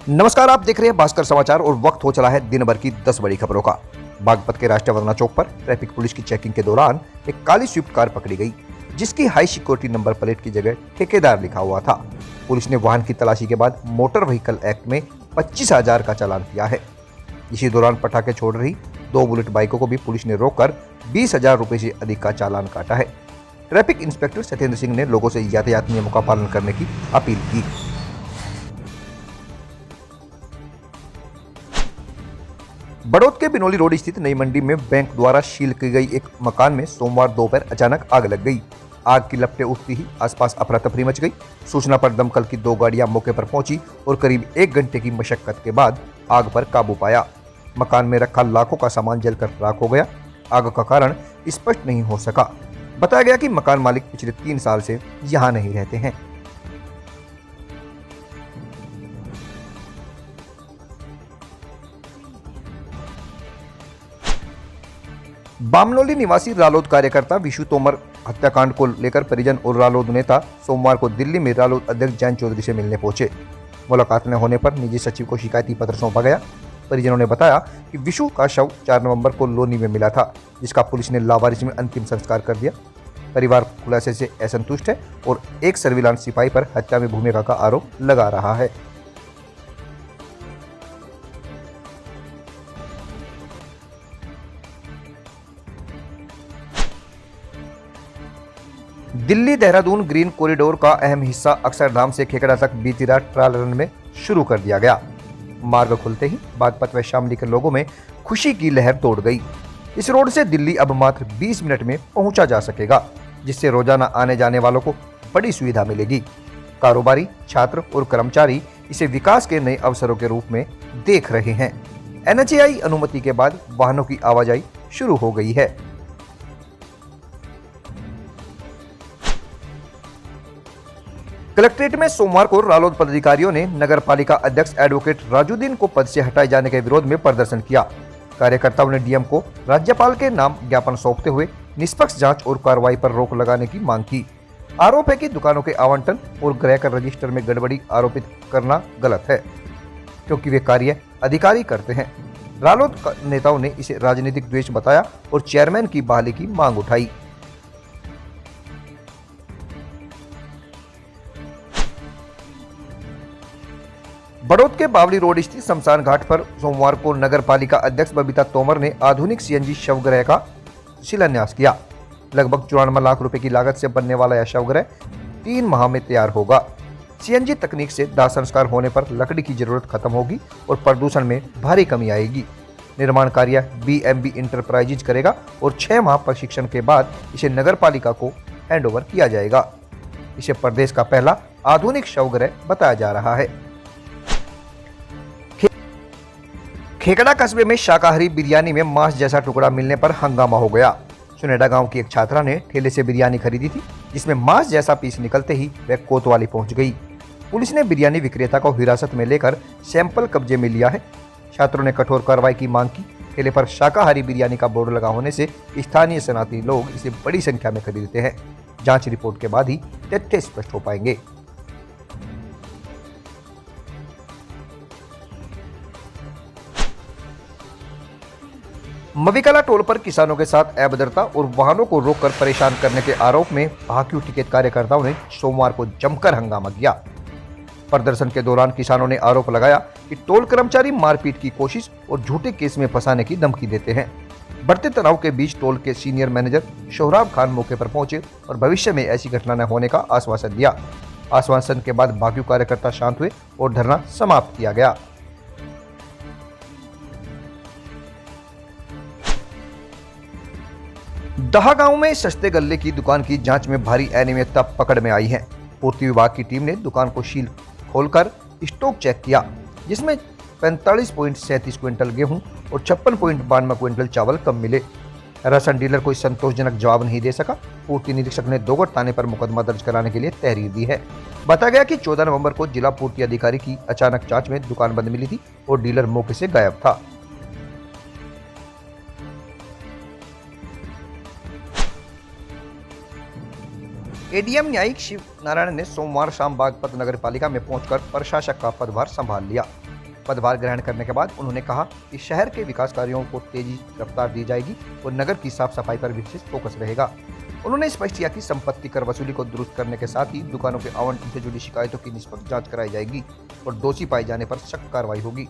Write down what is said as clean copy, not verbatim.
नमस्कार, आप देख रहे हैं भास्कर समाचार और वक्त हो चला है दिन भर की 10 बड़ी खबरों का। बागपत के राष्ट्रीय वंदना चौक पर ट्रैफिक पुलिस की चेकिंग के दौरान एक काली स्विफ्ट कार पकड़ी गई, जिसकी हाई सिक्योरिटी नंबर प्लेट की जगह ठेकेदार लिखा हुआ था। पुलिस ने वाहन की तलाशी के बाद मोटर व्हीकल एक्ट में 25,000 का चालान किया है। इसी दौरान पटाखे छोड़ रही 2 बुलेट बाइकों को भी पुलिस ने रोककर 20,000 रुपए से अधिक का चालान काटा है। ट्रैफिक इंस्पेक्टर सत्येंद्र सिंह ने लोगों से यातायात नियमों का पालन करने की अपील की। बड़ौद के बिनौली रोड स्थित नई मंडी में बैंक द्वारा सील की गई एक मकान में सोमवार दोपहर अचानक आग लग गई। आग की लपटें उठती ही आसपास अफरा तफरी मच गई। सूचना पर दमकल की 2 गाड़ियां मौके पर पहुंची और करीब 1 घंटे की मशक्कत के बाद आग पर काबू पाया। मकान में रखा लाखों का सामान जलकर राख हो गया। आग का कारण स्पष्ट नहीं हो सका। बताया गया कि मकान मालिक पिछले 3 साल से यहाँ नहीं रहते हैं। बामनोली निवासी रालोद कार्यकर्ता विशु तोमर हत्याकांड को लेकर परिजन और रालोद नेता सोमवार को दिल्ली में रालोद अध्यक्ष जयंत चौधरी से मिलने पहुंचे। मुलाकात न होने पर निजी सचिव को शिकायती पत्र सौंपा गया। परिजनों ने बताया कि विशु का शव 4 नवंबर को लोनी में मिला था, जिसका पुलिस ने लावारिस में अंतिम संस्कार कर दिया। परिवार खुलासे से असंतुष्ट है और एक सर्विलांस सिपाही पर हत्या में भूमिका का आरोप लगा रहा है। दिल्ली देहरादून ग्रीन कॉरिडोर का अहम हिस्सा अक्षरधाम से खेकड़ा तक बीती रात ट्रायल रन में शुरू कर दिया गया। मार्ग खुलते ही बागपत व शामली के लोगों में खुशी की लहर दौड़ गई। इस रोड से दिल्ली अब मात्र 20 मिनट में पहुंचा जा सकेगा, जिससे रोजाना आने जाने वालों को बड़ी सुविधा मिलेगी। कारोबारी, छात्र और कर्मचारी इसे विकास के नए अवसरों के रूप में देख रहे हैं। NHAI अनुमति के बाद वाहनों की आवाजाही शुरू हो गई है। कलेक्ट्रेट में सोमवार को रालोद पदाधिकारियों ने नगर पालिका अध्यक्ष एडवोकेट राजुद्दीन को पद से हटाए जाने के विरोध में प्रदर्शन किया। कार्यकर्ताओं ने डीएम को राज्यपाल के नाम ज्ञापन सौंपते हुए निष्पक्ष जांच और कार्रवाई पर रोक लगाने की मांग की। आरोप है कि दुकानों के आवंटन और क्रय कर रजिस्टर में गड़बड़ी आरोपित करना गलत है, क्योंकि वे कार्य अधिकारी करते हैं। रालोद नेताओं ने इसे राजनीतिक द्वेष बताया और चेयरमैन की बहाली की मांग उठाई। बड़ौद के बावली रोड स्थित शमशान घाट पर सोमवार को नगर पालिका अध्यक्ष बबीता तोमर ने आधुनिक सीएनजी शवगृह का शिलान्यास किया। लगभग 94 लाख रुपए की लागत से बनने वाला यह शवगृह 3 माह में तैयार होगा। सीएनजी तकनीक से दाह संस्कार होने पर लकड़ी की जरूरत खत्म होगी और प्रदूषण में भारी कमी आएगी। निर्माण कार्य BMB इंटरप्राइजेज करेगा और 6 माह प्रशिक्षण के बाद इसे नगर पालिका को हैंडओवर किया जाएगा। इसे प्रदेश का पहला आधुनिक शवगृह बताया जा रहा है। खेकड़ा कस्बे में शाकाहारी बिरयानी में मांस जैसा टुकड़ा मिलने पर हंगामा हो गया। सुनेडा गांव की एक छात्रा ने ठेले से बिरयानी खरीदी थी, जिसमें मांस जैसा पीस निकलते ही वह कोतवाली पहुंच गई। पुलिस ने बिरयानी विक्रेता को हिरासत में लेकर सैंपल कब्जे में लिया है। छात्रों ने कठोर कार्रवाई की मांग की। ठेले पर शाकाहारी बिरयानी का बोर्ड लगा होने से स्थानीय सनातनी लोग इसे बड़ी संख्या में खरीदते हैं। जांच रिपोर्ट के बाद ही तथ्य स्पष्ट हो पाएंगे। मविकला टोल पर किसानों के साथ अभद्रता और वाहनों को रोककर परेशान करने के आरोप में भाकियू टिकट कार्यकर्ताओं ने सोमवार को जमकर हंगामा किया। प्रदर्शन के दौरान किसानों ने आरोप लगाया कि टोल कर्मचारी मारपीट की कोशिश और झूठे केस में फंसाने की धमकी देते हैं। बढ़ते तनाव के बीच टोल के सीनियर मैनेजर सोहराब खान मौके पर पहुंचे और भविष्य में ऐसी घटना न होने का आश्वासन दिया। आश्वासन के बाद भाकियू कार्यकर्ता शांत हुए और धरना समाप्त किया गया। दहा गांव में सस्ते गल्ले की दुकान की जांच में भारी अनियमितता पकड़ में आई है। पूर्ति विभाग की टीम ने दुकान को सील खोलकर स्टॉक चेक किया, जिसमें 45.37 क्विंटल गेहूं और 56.92 क्विंटल चावल कम मिले। राशन डीलर कोई संतोषजनक जवाब नहीं दे सका। पूर्ति निरीक्षक ने 2 गठ थाने पर मुकदमा दर्ज कराने के लिए तहरीर दी है। बताया गया कि 14 नवंबर को जिला पूर्ति अधिकारी की अचानक जांच में दुकान बंद मिली थी और डीलर मौके से गायब था। एडीएम न्यायिक शिव नारायण ने सोमवार शाम बागपत नगर पालिका में पहुंचकर प्रशासक का पदभार संभाल लिया। पदभार ग्रहण करने के बाद उन्होंने कहा कि शहर के विकास कार्यों को तेजी रफ्तार दी जाएगी और नगर की साफ सफाई पर विशेष फोकस रहेगा। उन्होंने स्पष्ट किया कि संपत्ति कर वसूली को दुरुस्त करने के साथ ही दुकानों के आवंटन से जुड़ी शिकायतों की निष्पक्ष जांच कराई जाएगी और दोषी पाए जाने पर सख्त कार्रवाई होगी।